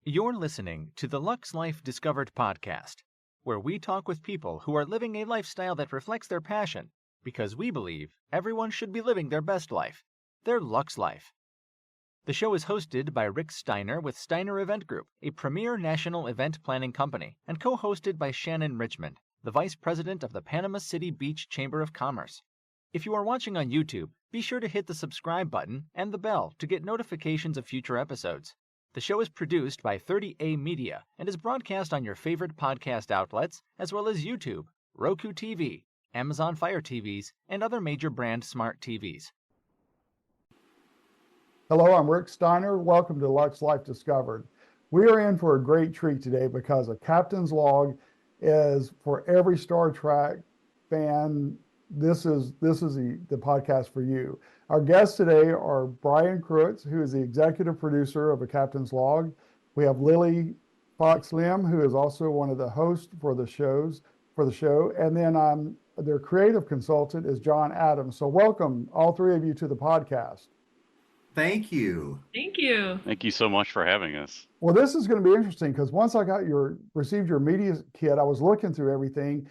You're listening to the Lux Life Discovered podcast, where we talk with people who are living a lifestyle that reflects their passion, because we believe everyone should be living their best life, their Lux Life. The show is hosted by Rick Steiner with Steiner Event Group, a premier national event planning company, and co-hosted by Shannon Richmond, the Vice President of the Panama City Beach Chamber of Commerce. If you are watching on YouTube, be sure to hit the subscribe button and the bell to get notifications of future episodes. The show is produced by 30A Media and is broadcast on your favorite podcast outlets, as well as YouTube, Roku TV, Amazon Fire TVs, and other major brand smart TVs. Hello, I'm Rick Steiner. Welcome to Lux Life Discovered. We are in for a great treat today because a captain's log is for every Star Trek fan. This is the podcast for you. Our guests today are Bryan, who is the executive producer of A Captain's Log. We have Lilli Fox-Lim, who is also one of the hosts for the show. And then their creative consultant is John Adams. So welcome all three of you to the podcast. Thank you. Thank you. Thank you so much for having us. Well, this is going to be interesting because once I received your media kit, I was looking through everything.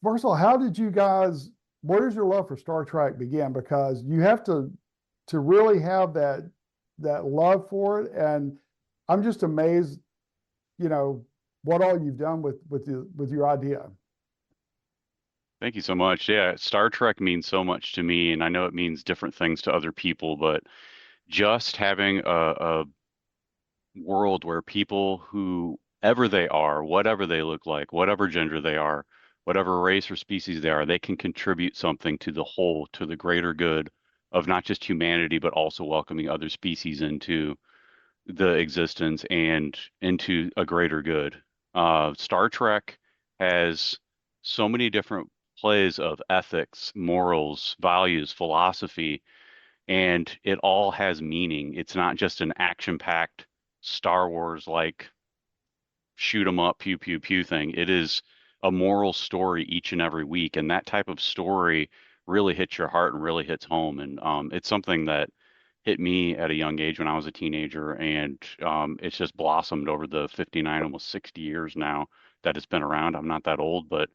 First of all, where does your love for Star Trek begin? Because you have to really have that love for it. And I'm just amazed, what all you've done with your idea. Thank you so much. Yeah, Star Trek means so much to me, and I know it means different things to other people, but just having a world where people, whoever they are, whatever they look like, whatever gender they are, whatever race or species they are, they can contribute something to the whole, to the greater good of not just humanity, but also welcoming other species into the existence and into a greater good. Star Trek has so many different plays of ethics, morals, values, philosophy, and it all has meaning. It's not just an action-packed Star Wars-like shoot 'em up, pew, pew, pew thing. It is a moral story each and every week, and that type of story really hits your heart and really hits home. And it's something that hit me at a young age when I was a teenager, and it's just blossomed over the 59, almost 60 years now that it's been around. I'm not that old, but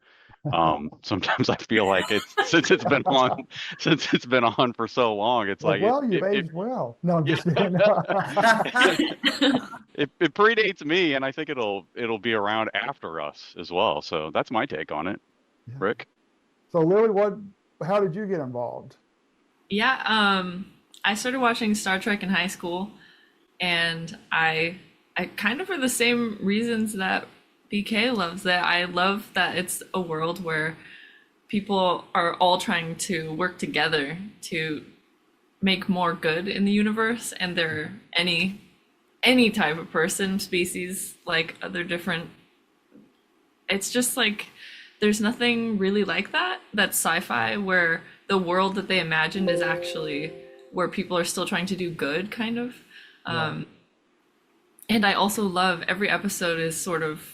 sometimes I feel like since it's been on for so long, it's like you've aged well. No, I'm just kidding. It predates me, and I think it'll be around after us as well. So that's my take on it. Yeah. Rick. So Lilli, how did you get involved? Yeah, I started watching Star Trek in high school, and I kind of for the same reasons that BK loves it. I love that it's a world where people are all trying to work together to make more good in the universe, and they're any type of person, species, like other different. It's just like there's nothing really like that's sci-fi, where the world that they imagined is actually where people are still trying to do good, kind of. Yeah. And I also love every episode is sort of,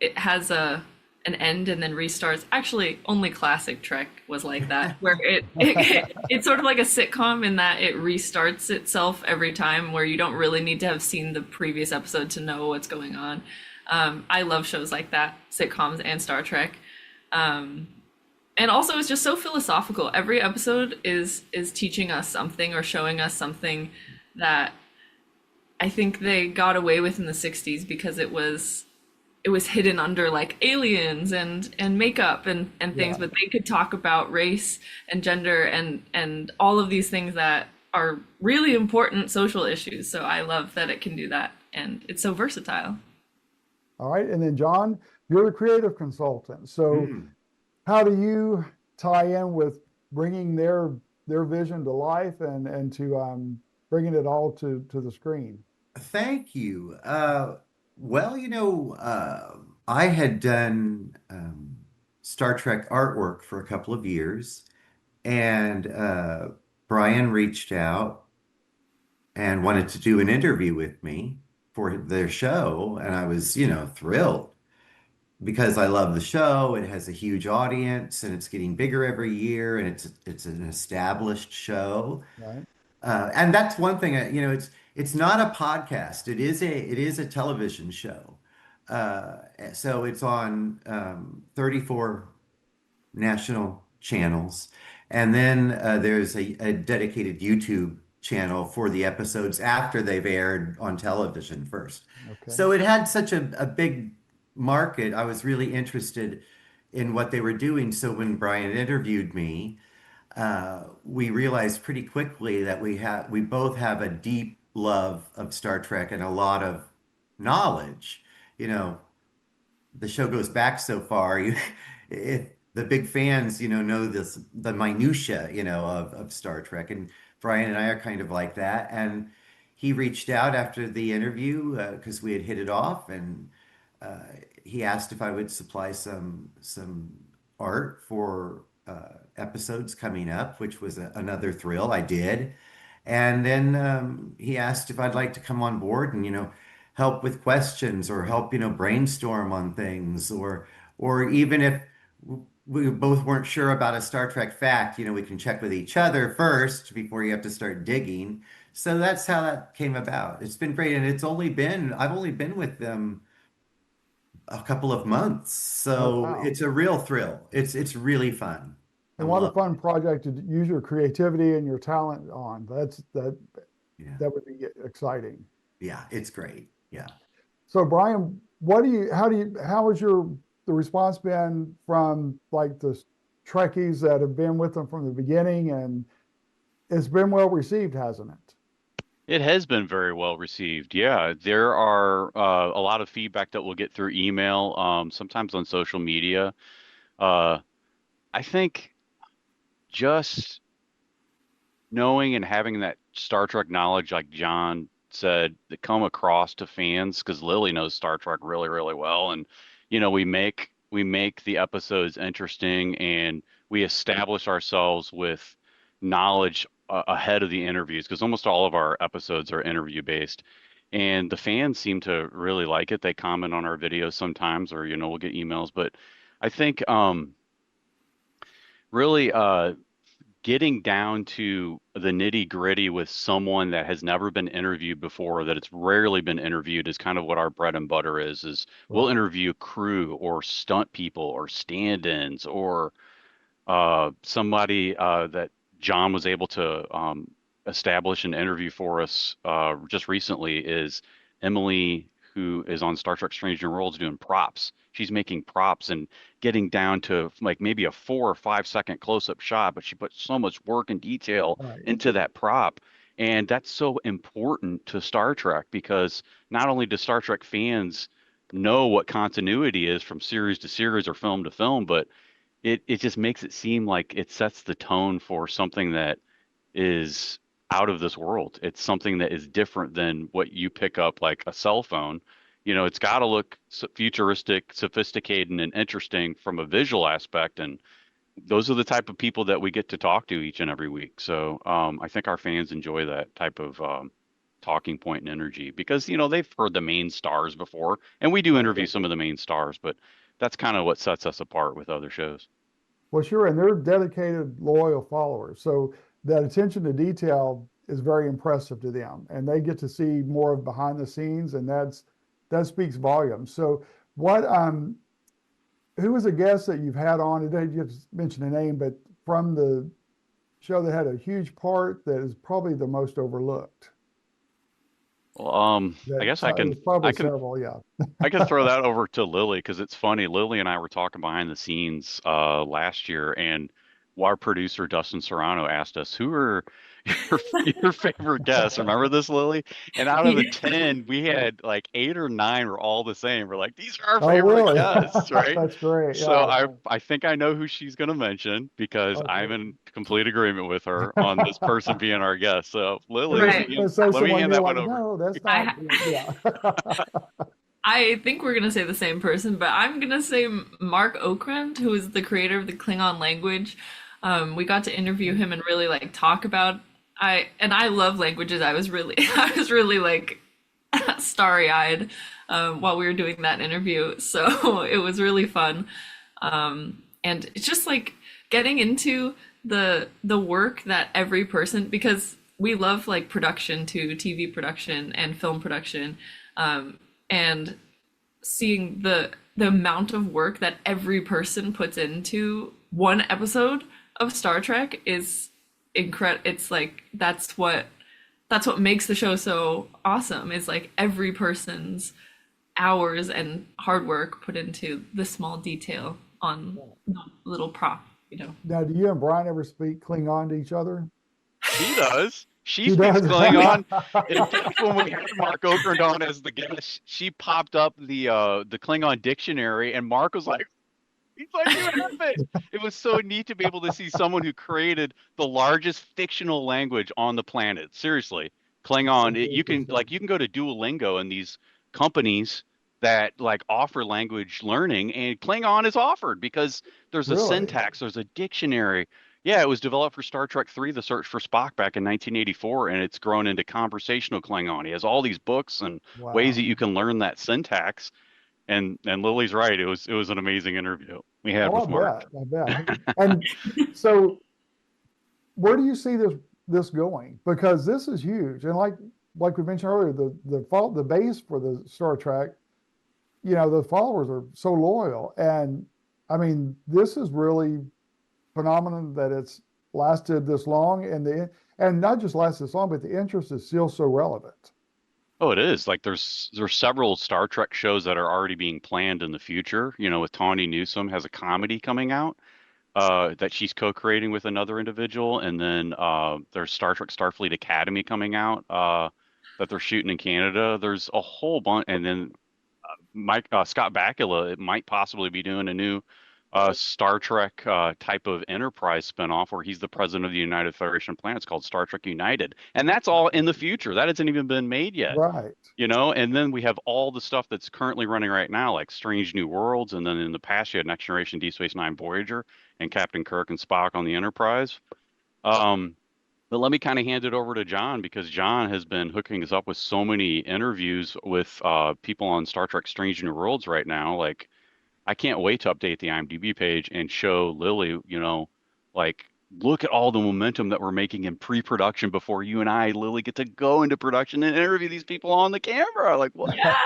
it has an end and then restarts. Actually, only classic Trek was like that, where it's sort of like a sitcom in that it restarts itself every time, where you don't really need to have seen the previous episode to know what's going on. I love shows like that, sitcoms and Star Trek. And also it's just so philosophical. Every episode is teaching us something or showing us something that I think they got away with in the 60s because it was hidden under like aliens and makeup and things, but they could talk about race and gender and all of these things that are really important social issues. So I love that it can do that, and it's so versatile. All right, and then John, you're the creative consultant. So how do you tie in with bringing their vision to life and to bringing it all to the screen? Thank you. Well, I had done Star Trek artwork for a couple of years, and Bryan reached out and wanted to do an interview with me for their show, and I was, thrilled because I love the show. It has a huge audience, and it's getting bigger every year, and it's an established show. Right. And that's one thing, It's not a podcast. It is a television show. So it's on 34 national channels. And then there's a dedicated YouTube channel for the episodes after they've aired on television first. Okay. So it had such a big market. I was really interested in what they were doing. So when Brian interviewed me, we realized pretty quickly that we both have a deep love of Star Trek and a lot of knowledge. You know, the show goes back so far. If the big fans, know the minutia, of Star Trek, and Brian and I are kind of like that. And he reached out after the interview because we had hit it off, and uh, he asked if I would supply some art for episodes coming up, which was another thrill. I did. And then he asked if I'd like to come on board and, help with questions or help, brainstorm on things or even if we both weren't sure about a Star Trek fact, we can check with each other first before you have to start digging. So that's how that came about. It's been great. And I've only been with them a couple of months. Oh, So wow. it's a real thrill. It's really fun. I And what a love fun project to use your creativity and your talent on. it. Yeah. That would be exciting. Yeah, it's great. Yeah. So Brian, how has the response been from like the Trekkies that have been with them from the beginning, and it's been well received, hasn't it? It has been very well received. Yeah, there are a lot of feedback that we'll get through email, sometimes on social media. Uh, I think just knowing and having that Star Trek knowledge, like John said, that come across to fans, because Lilli knows Star Trek really, really well, and we make the episodes interesting, and we establish ourselves with knowledge ahead of the interviews, because almost all of our episodes are interview based, and the fans seem to really like it. They comment on our videos sometimes, or we'll get emails, but I think really getting down to the nitty gritty with someone that has never been interviewed before, that it's rarely been interviewed, is kind of what our bread and butter is we'll Right. interview crew or stunt people or stand-ins or somebody that John was able to establish an interview for us just recently is Emily, who is on Star Trek Strange New Worlds doing props. She's making props and getting down to like maybe a 4 or 5 second close-up shot, but she put so much work and detail Right. into that prop. And that's so important to Star Trek because not only do Star Trek fans know what continuity is from series to series or film to film, but it just makes it seem like it sets the tone for something that is out of this world. It's something that is different than what you pick up like a cell phone. It's got to look futuristic, sophisticated, and interesting from a visual aspect. And those are the type of people that we get to talk to each and every week. So I think our fans enjoy that type of talking point and energy because, they've heard the main stars before, and we do Right. interview some of the main stars, but that's kind of what sets us apart with other shows. Well, sure, and they're dedicated, loyal followers. So that attention to detail is very impressive to them, and they get to see more of behind the scenes, and that speaks volumes. So, what who was a guest that you've had on? And you just mentioned a name, but from the show that had a huge part that is probably the most overlooked. Well, I That guess I can there's probably I can several, yeah. I can throw that over to Lilli because it's funny. Lilli and I were talking behind the scenes last year, and our producer Dustin Serrano asked us, "Who are your favorite guests?" Remember this, Lilli? And out of the Yeah. 10, we had like 8 or 9 were all the same. We're like, "These are our Oh, favorite really? guests," right? That's great. So Yeah. I think I know who she's going to mention because I'm Okay. in complete agreement with her on this person being our guest. So Lilli, You're let Right. me gonna say let me someone hand you're that one like, over. no, that's I not. ha- Yeah. I think we're gonna say the same person, but I'm gonna say Mark Okrand, who is the creator of the Klingon language. We got to interview him and really like talk about I love languages. I was really I was really like starry-eyed while we were doing that interview, so it was really fun. And it's just like getting into the work that every person, because we love like production too, TV production and film production, and seeing the amount of work that every person puts into one episode of Star Trek is incredible. It's like that's what makes the show so awesome, is like every person's hours and hard work put into the small detail on the little prop, you know. Now, do you and Bryan ever speak Klingon to each other? She does. She He speaks does. Klingon. In fact, when we had Mark Okrent on as the guest, she popped up the Klingon dictionary, and Mark was like, he's like, you have it. It was so neat to be able to see someone who created the largest fictional language on the planet. Seriously, Klingon. You can go to Duolingo and these companies that like offer language learning, and Klingon is offered because there's a Really? syntax, there's a dictionary. Yeah, it was developed for Star Trek 3, The Search for Spock back in 1984, and it's grown into conversational Klingon. He has all these books and ways Wow. that you can learn that syntax. And Lily's right. It was an amazing interview we had Oh, with Mark. I bet. And so where do you see this going? Because this is huge. And like we mentioned earlier, the base for the Star Trek, the followers are so loyal. And I mean, this is really phenomenon that it's lasted this long, and not just lasted this long, but the interest is still so relevant. Oh, it is. Like there's several Star Trek shows that are already being planned in the future. With Tawny Newsome has a comedy coming out that she's co-creating with another individual, and then there's Star Trek Starfleet Academy coming out that they're shooting in Canada. There's a whole bunch, and then Scott Bakula, it might possibly be doing a new Star Trek type of Enterprise spinoff where he's the president of the United Federation of Planets called Star Trek United. And that's all in the future. That hasn't even been made yet. Right. And then we have all the stuff that's currently running right now, like Strange New Worlds. And then in the past, you had Next Generation, Deep Space Nine, Voyager, and Captain Kirk and Spock on the Enterprise. But let me kind of hand it over to John, because John has been hooking us up with so many interviews with people on Star Trek Strange New Worlds right now. Like, I can't wait to update the IMDb page and show Lilli, like, look at all the momentum that we're making in pre-production before you and I, Lilli, get to go into production and interview these people on the camera. Like, what? Yeah,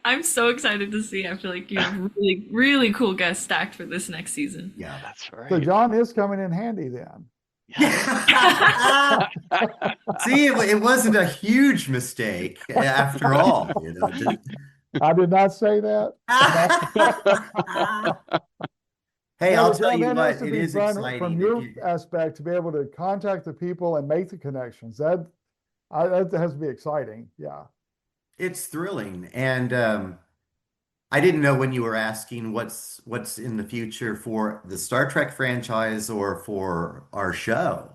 I'm so excited to see. I feel like you have really, really cool guests stacked for this next season. Yeah, that's right. So John is coming in handy then. See, it wasn't a huge mistake after all. I did not say that. Hey, Yeah, I'll but tell John, you that has what, to it be is fun exciting. from your aspect to be able to contact the people and make the connections. That has to be exciting. Yeah. It's thrilling. And I didn't know when you were asking what's in the future for the Star Trek franchise or for our show,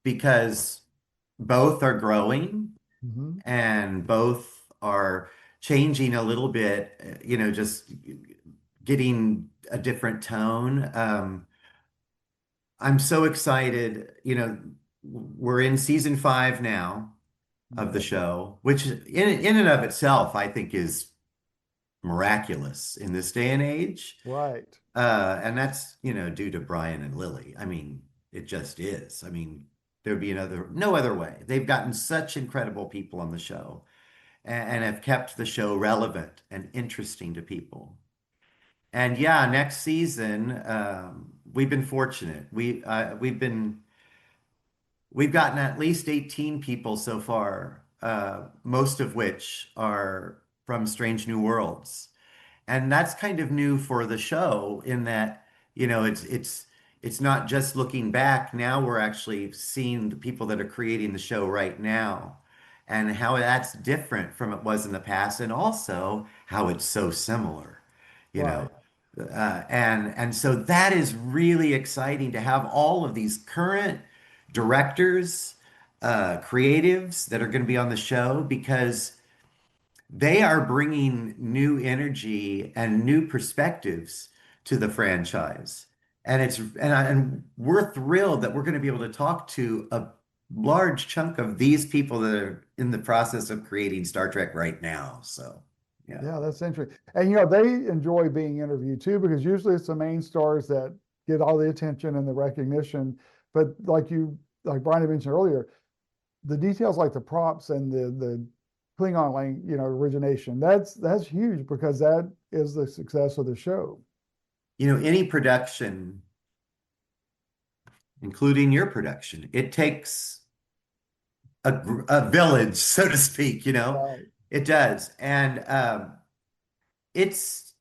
because both are growing Mm-hmm. and both are changing a little bit, just getting a different tone. I'm so excited. We're in season 5 now of the show, which in and of itself, I think is miraculous in this day and age. Right. And that's, due to Bryan and Lilli. I mean, it just is. I mean, there'd be no other way. They've gotten such incredible people on the show and have kept the show relevant and interesting to people. And yeah, next season, we've been fortunate. We've gotten at least 18 people so far, most of which are from Strange New Worlds. And that's kind of new for the show in that, it's not just looking back. Now we're actually seeing the people that are creating the show right now and how that's different from it was in the past, and also how it's so similar, you know. Right. And so that is really exciting to have all of these current directors, creatives that are going to be on the show, because they are bringing new energy and new perspectives to the franchise. And we're thrilled that we're going to be able to talk to a large chunk of these people that are in the process of creating Star Trek right now. So, yeah. Yeah, that's interesting. And they enjoy being interviewed too, because usually it's the main stars that get all the attention and the recognition. But like you like Bryan had mentioned earlier, the details like the props and the Klingon origination, that's huge because that is the success of the show. Any production, including your production, it takes a village, so to speak, Right. it does. And it's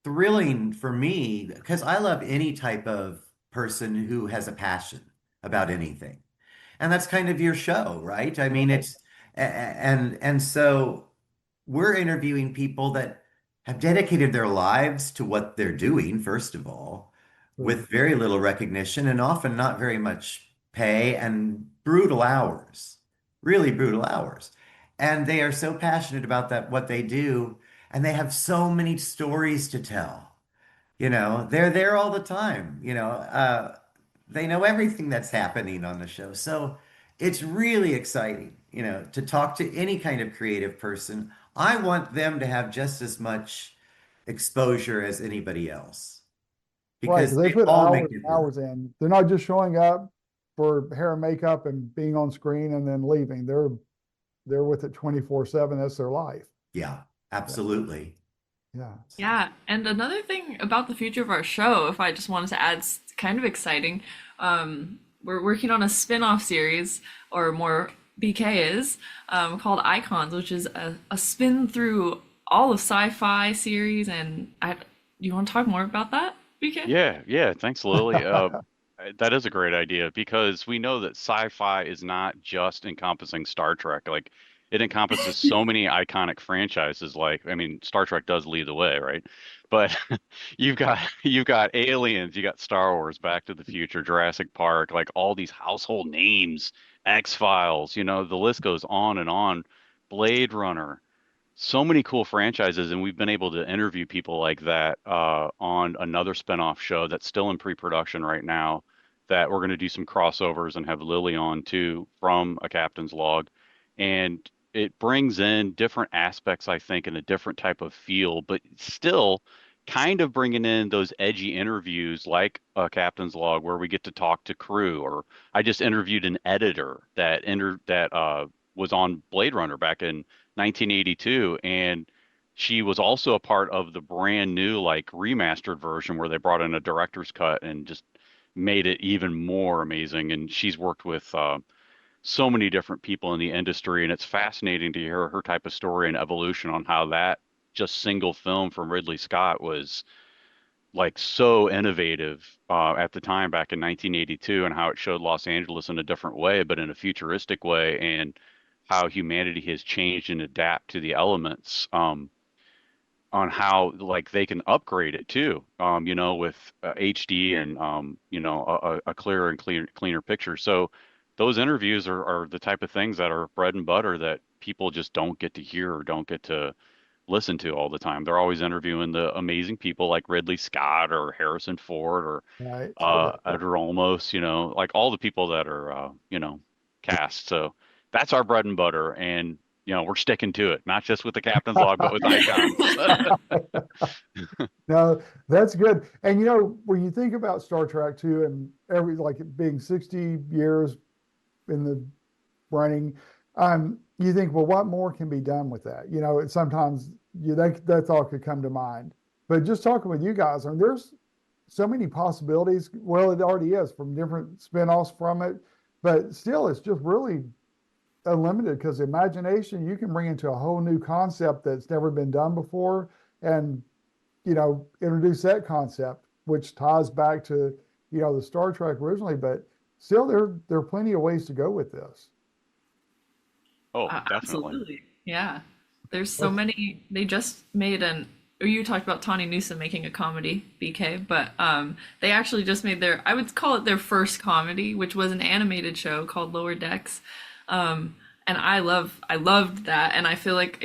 thrilling for me because I love any type of person who has a passion about anything. And that's kind of your show, right? I mean, Right. and so we're interviewing people that have dedicated their lives to what they're doing, first of all, Sure. with very little recognition and often not very much pay and brutal hours, really brutal hours. And they are so passionate about that, what they do, and they have so many stories to tell. They're there all the time. They know everything that's happening on the show. So it's really exciting, to talk to any kind of creative person. I want them to have just as much exposure as anybody else Right, because because they they put all make hours it and work. hours in. They're not just showing up for hair and makeup and being on screen and then leaving. They're with it 24/7. That's their life. Yeah, Yeah. absolutely. Yeah. Yeah, and another thing about the future of our show, if I just wanted to add, kind of exciting, we're working on a spin-off series, or more BK is, called Icons, which is a spin through all of sci-fi series. And you want to talk more about that, BK? Yeah. Thanks, Lily. That is a great idea because we know that sci-fi is not just encompassing Star Trek. Like it encompasses so many iconic franchises. Like, I mean, Star Trek does lead the way, right? But you've got Aliens, you got Star Wars, Back to the Future, Jurassic Park, like all these household names, X-Files, the list goes on and on. Blade Runner, so many cool franchises, and we've been able to interview people like that on another spinoff show that's still in pre-production right now. That we're going to do some crossovers and have Lilli on too from A Captain's Log, and it brings in different aspects, I think, in a different type of feel, but still kind of bringing in those edgy interviews like A Captain's Log, where we get to talk to crew. Or I just interviewed an editor that was on Blade Runner back in 1982, and she was also a part of the brand new like remastered version where they brought in a director's cut and just made it even more amazing. And she's worked with so many different people in the industry, and it's fascinating to hear her type of story and evolution on how that just single film from Ridley Scott was like so innovative at the time back in 1982, and how it showed Los Angeles in a different way, but in a futuristic way, and how humanity has changed and adapt to the elements, on how like they can upgrade it too, with HD and a clearer and cleaner picture. So those interviews are the type of things that are bread and butter that people just don't get to hear or don't get to listen to all the time. They're always interviewing the amazing people like Ridley Scott or Harrison Ford or Right. Edgar Olmos, like all the people that are cast. So that's our bread and butter, and we're sticking to it, not just with the Captain's Log, but with Icons. No, that's good. And when you think about Star Trek too, and like it being 60 years in the running, you think, well, what more can be done with that? Sometimes that thought could come to mind. But just talking with you guys, I mean, there's so many possibilities. Well, it already is from different spin-offs from it, but still, it's just really unlimited because imagination you can bring into a whole new concept that's never been done before, and introduce that concept, which ties back to the Star Trek originally. But still, there are plenty of ways to go with this. Oh, definitely. Absolutely. Yeah. There's so What's many. They just made you talked about Tawny Newsome making a comedy, BK, but they actually just made I would call it their first comedy, which was an animated show called Lower Decks. And I loved that, and I feel like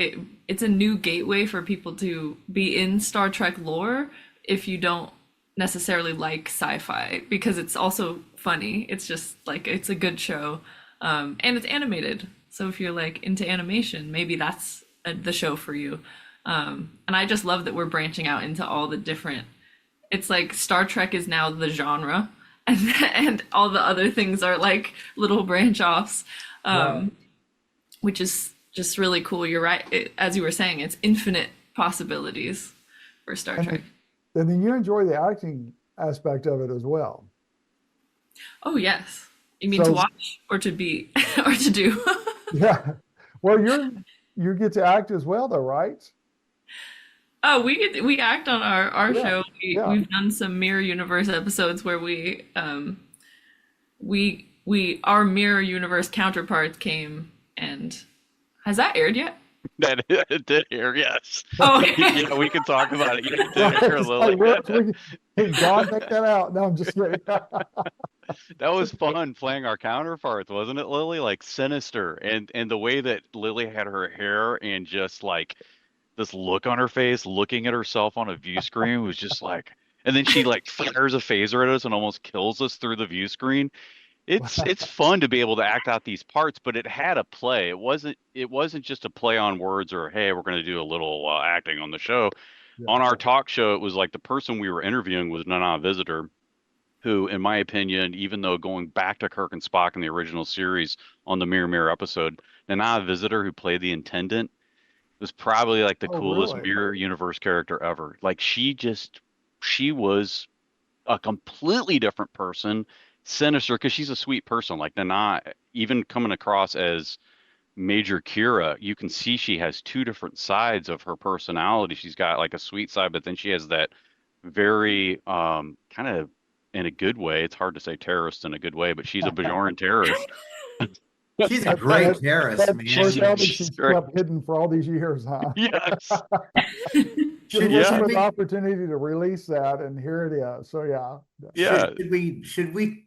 it's a new gateway for people to be in Star Trek lore if you don't necessarily like sci-fi, because it's also funny. It's just like it's a good show, and it's animated. So if you're like into animation, maybe that's the show for you. And I just love that we're branching out into all the different. It's like Star Trek is now the genre, and all the other things are like little branch offs, Right. which is just really cool. You're right. As you were saying, it's infinite possibilities for Star And Trek. then, and then you enjoy the acting aspect of it as well. Oh, yes. You mean to So watch or to be or to do? yeah. Well, you get to act as well though, right? Oh, we act on our Yeah. show. Yeah. We've done some mirror universe episodes where we our mirror universe counterparts came, and has that aired yet? That it did air, yes. Oh, okay. Yeah, we can talk about it. Yeah, it did Right. air, It's Lily. like, whoops, hey, John, take that out. No, I'm just kidding. That was fun playing our counterparts, wasn't it, Lily? Like sinister, and the way that Lily had her hair and just like this look on her face, looking at herself on a view screen was just like, and then she like fires a phaser at us and almost kills us through the view screen. It's fun to be able to act out these parts, but it had a play. It wasn't just a play on words or hey, we're going to do a little acting on the show. Yeah. On our talk show, it was like the person we were interviewing was Nana Visitor, who, in my opinion, even though going back to Kirk and Spock in the original series on the Mirror Mirror episode, Nana Visitor, who played the Intendant, was probably like the Oh, coolest really? Mirror Universe character ever. Like she was a completely different person, sinister, because she's a sweet person. Like Nana, even coming across as Major Kira, you can see she has two different sides of her personality. She's got like a sweet side, but then she has that very kind of in a good way. It's hard to say terrorist in a good way, but she's a Bajoran terrorist. She's a That great that terrorist, that She's man. personality she's she's great. kept hidden for all these years, huh? Yes. Just Should looking Yeah. should for the we opportunity to release that, and here it is. So yeah. Yeah. should we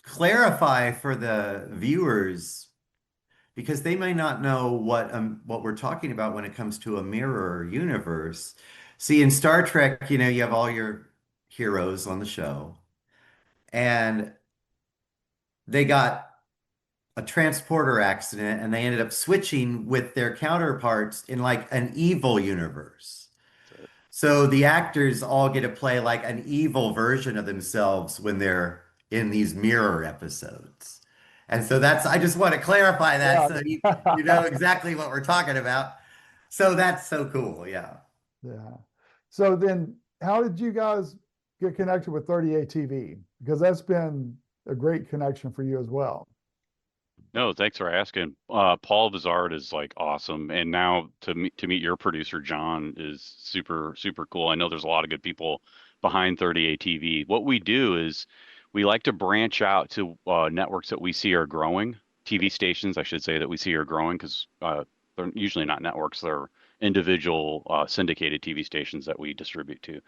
clarify for the viewers because they may not know what we're talking about when it comes to a mirror universe. See, in Star Trek, you have all your heroes on the show, and they got a transporter accident and they ended up switching with their counterparts in like an evil universe. So the actors all get to play like an evil version of themselves when they're in these mirror episodes. And so I just want to clarify that so you know Yeah. exactly what we're talking about. So that's so cool. Yeah. Yeah. So then how did you guys get connected with 38 TV? Because that's been a great connection for you as well. No, thanks for asking. Paul Vizard is like awesome, and now to meet your producer John is super super cool. I know there's a lot of good people behind 38 TV. What we do is we like to branch out to networks that we see are growing, TV stations, I should say, that we see are growing because they're usually not networks; they're individual syndicated TV stations that we distribute to.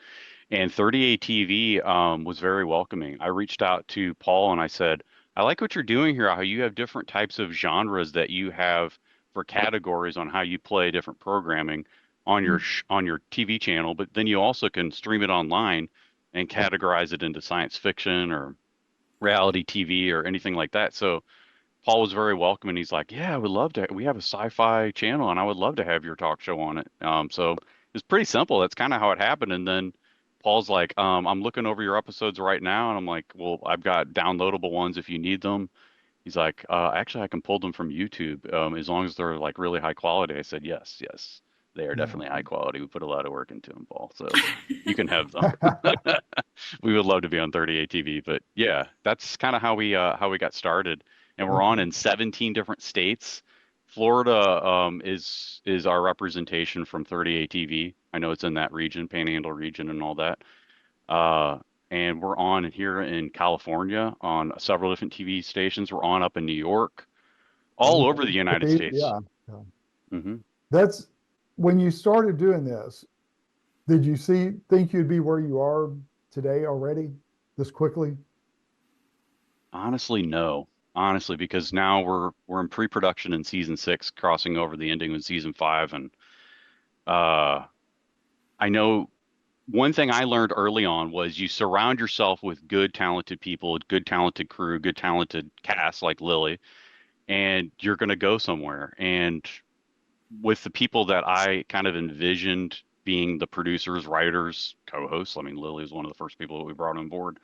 And 38 TV was very welcoming. I reached out to Paul and I said, I like what you're doing here, how you have different types of genres that you have for categories on how you play different programming on your TV channel, but then you also can stream it online and categorize it into science fiction or reality TV or anything like that. So Paul was very welcome and he's like, yeah, I would love to. We have a sci-fi channel and I would love to have your talk show on it. So it's pretty simple. That's kind of how it happened. And then Paul's like, I'm looking over your episodes right now. And I'm like, well, I've got downloadable ones if you need them. He's like, actually, I can pull them from YouTube as long as they're like really high quality. I said, yes, yes, they are Yeah. definitely high quality. We put a lot of work into them, Paul. So you can have them. We would love to be on 38 TV, but yeah, that's kind of how we got started. And we're on Okay. in 17 different states. Florida is our representation from 38 TV. I know it's in that region, Panhandle region, and all that. Uh, and we're on here in California on several different TV stations. We're on up in New York, all over the United Okay. States. Yeah. Yeah. Hmm. That's when you started doing this, did you think you'd be where you are today already this quickly? Honestly, no. Honestly, because now we're in pre-production in season 6, crossing over the ending with season 5, and uh, I know one thing I learned early on was you surround yourself with good, talented people, good, talented crew, good, talented cast like Lily, and you're going to go somewhere. And with the people that I kind of envisioned being the producers, writers, co-hosts, I mean, Lily was one of the first people that we brought on board.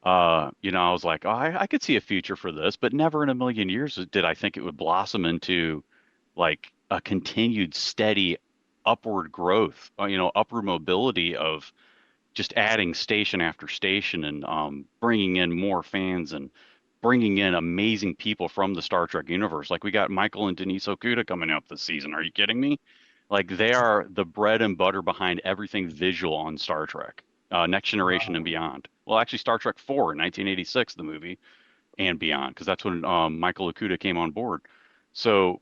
I was like, oh, I could see a future for this, but never in a million years did I think it would blossom into like a continued steady upward growth, upward mobility of just adding station after station and bringing in more fans and bringing in amazing people from the Star Trek universe. Like we got Michael and Denise Okuda coming up this season. Are you kidding me? Like they are the bread and butter behind everything visual on Star Trek, Next Generation and Wow. beyond. Well, actually, Star Trek 4 in 1986, the movie, and beyond, because that's when Michael Okuda came on board. So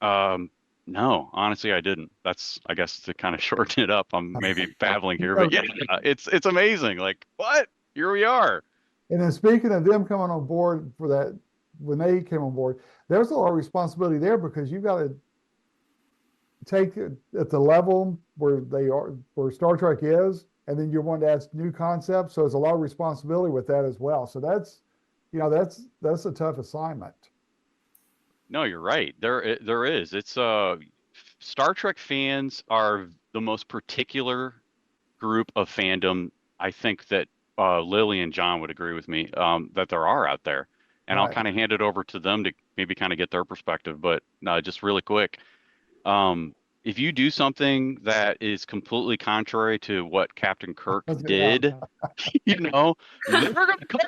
um, no, honestly, I didn't. That's, I guess, to kind of shorten it up. I'm maybe babbling here, but yeah, it's amazing. Like, what? Here we are. And then speaking of them coming on board for that, when they came on board, there's a lot of responsibility there because you got to take it at the level where they are, where Star Trek is, and then you want to add new concepts. So there's a lot of responsibility with that as well. So that's, that's a tough assignment. No, you're right. There is. It's Star Trek fans are the most particular group of fandom. I think that Lily and John would agree with me that there are out there, and I'll Right. kind of hand it over to them to maybe kind of get their perspective. But just really quick, um, if you do something that is completely contrary to what Captain Kirk Yeah. did, you know, they're gonna call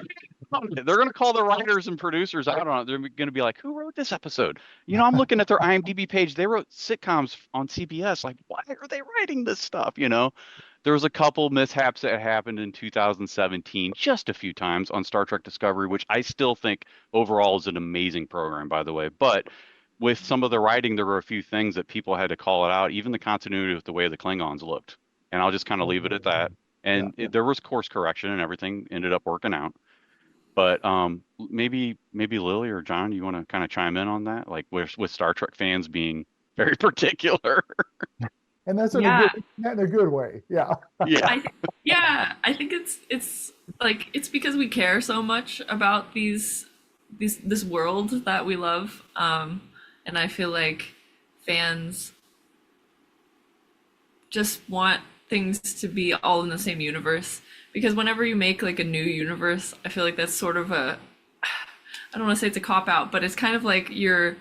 they're gonna call the writers and producers out on it. They're gonna be like, "Who wrote this episode?" I'm looking at their IMDb page. They wrote sitcoms on CBS. Like, why are they writing this stuff? There was a couple mishaps that happened in 2017, just a few times on Star Trek Discovery, which I still think overall is an amazing program, by the way. But with some of the writing, there were a few things that people had to call it out, even the continuity with the way the Klingons looked. And I'll just kind of leave it at that. Yeah. And there was course correction and everything ended up working out. But maybe Lily or John, you want to kind of chime in on that, like with Star Trek fans being very particular. And that's Yeah, in a good way. Yeah. Yeah. I think it's like it's because we care so much about this world that we love, and I feel like fans just want things to be all in the same universe. Because whenever you make like a new universe, I feel like that's sort of a, I don't want to say it's a cop out, but it's kind of like you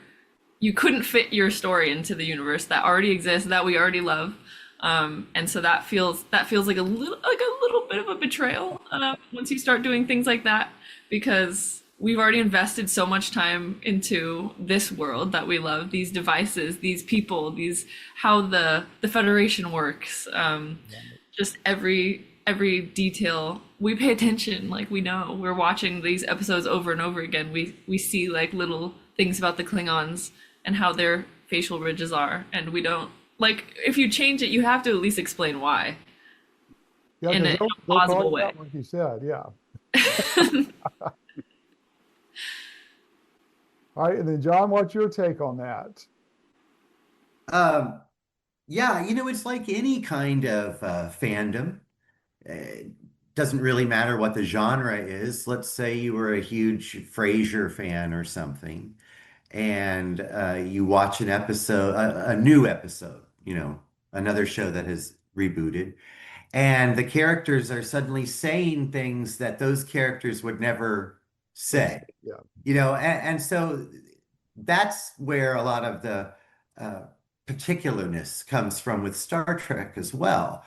couldn't fit your story into the universe that already exists, that we already love. And so that feels like a little bit of a betrayal once you start doing things like that, because we've already invested so much time into this world that we love, these devices, these people, these how the Federation works, just every detail. We pay attention, like we know we're watching these episodes over and over again. We see like little things about the Klingons and how their facial ridges are, and we don't like if you change it, you have to at least explain why Yeah, in because a they'll call plausible you way. out like you said. Yeah. All right. And then John, what's your take on that? Um, yeah, it's like any kind of fandom. It doesn't really matter what the genre is. Let's say you were a huge Frasier fan or something, and you watch an episode, a new episode, another show that has rebooted, and the characters are suddenly saying things that those characters would never say. Yeah. And so that's where a lot of the uh, particularness comes from with Star Trek as well.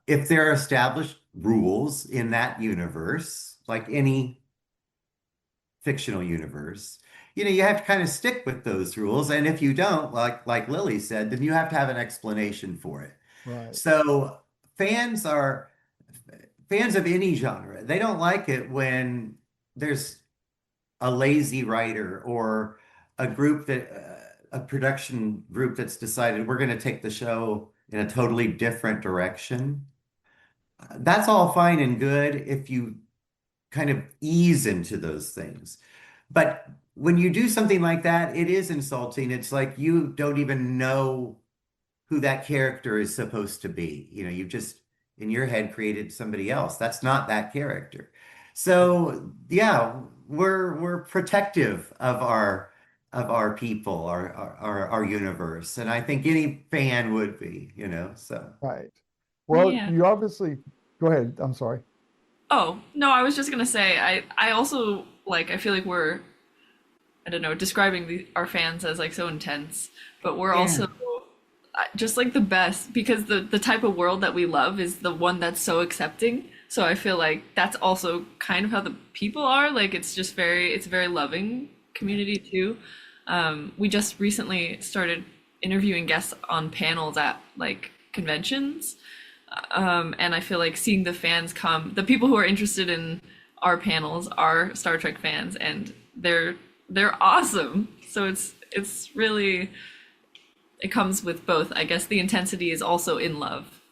If there are established rules in that universe, like any fictional universe, you have to kind of stick with those rules. And if you don't, like Lily said, then you have to have an explanation for it. Right. So fans are fans of any genre. They don't like it when there's a lazy writer or a production group that's decided we're going to take the show in a totally different direction. That's all fine and good if you kind of ease into those things. But when you do something like that, it is insulting. It's like you don't even know who that character is supposed to be. You've just in your head created somebody else. That's not that character. So yeah, we're protective of our people, our universe. And I think any fan would be. So Right. Well, Yeah. you obviously, go ahead. I'm sorry. Oh, no, I was just gonna say I also like I feel like we're I don't know, describing our fans as like so intense, but we're Yeah. also just like the best because the type of world that we love is the one that's so accepting. So I feel like that's also kind of how the people are. Like it's a very loving community too. We just recently started interviewing guests on panels at like conventions. And I feel like seeing the fans come, the people who are interested in our panels are Star Trek fans, and they're awesome. So it's really it comes with both. I guess the intensity is also in love.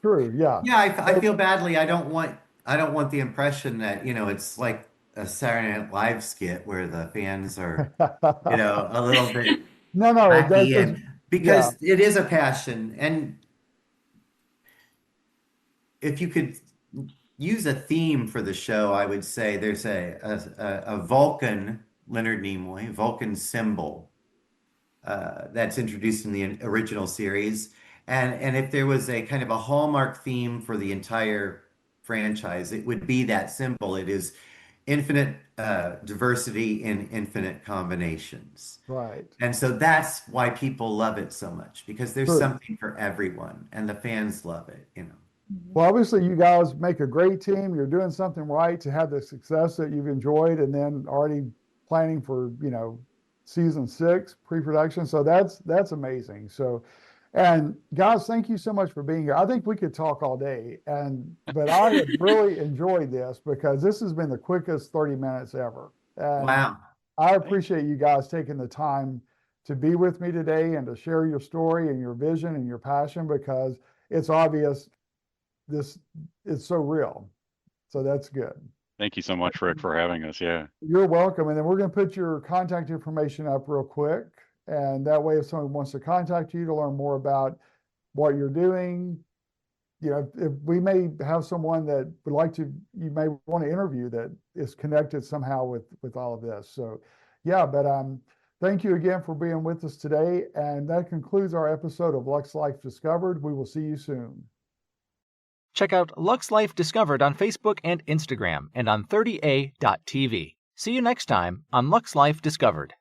True, yeah. Yeah, I feel badly. I don't want the impression that, it's like a Saturday Night Live skit where the fans are, a little bit No, no, hacky, that's, and yeah, because it is a passion. And if you could use a theme for the show, I would say there's a Vulcan, Leonard Nimoy, Vulcan symbol that's introduced in the original series. And if there was a kind of a hallmark theme for the entire franchise, it would be that symbol. It is infinite diversity in infinite combinations. right. And so that's why people love it so much, because there's True. something for everyone, and the fans love it. Well, obviously, you guys make a great team. You're doing something right to have the success that you've enjoyed, and then already planning for, season 6 pre-production. So that's amazing. So, and guys, thank you so much for being here. I think we could talk all day, but I have really enjoyed this because this has been the quickest 30 minutes ever. And Wow. I Thank you. appreciate you guys taking the time to be with me today and to share your story and your vision and your passion, because it's obvious this is so real. So that's good. Thank you so much, Rick, for having us. Yeah. You're welcome. And then we're going to put your contact information up real quick. And that way, if someone wants to contact you to learn more about what you're doing, if we may have someone that would like to, you may want to interview that is connected somehow with all of this. So yeah, but thank you again for being with us today. And that concludes our episode of Lux Life Discovered. We will see you soon. Check out Lux Life Discovered on Facebook and Instagram and on 30a.tv. See you next time on Lux Life Discovered.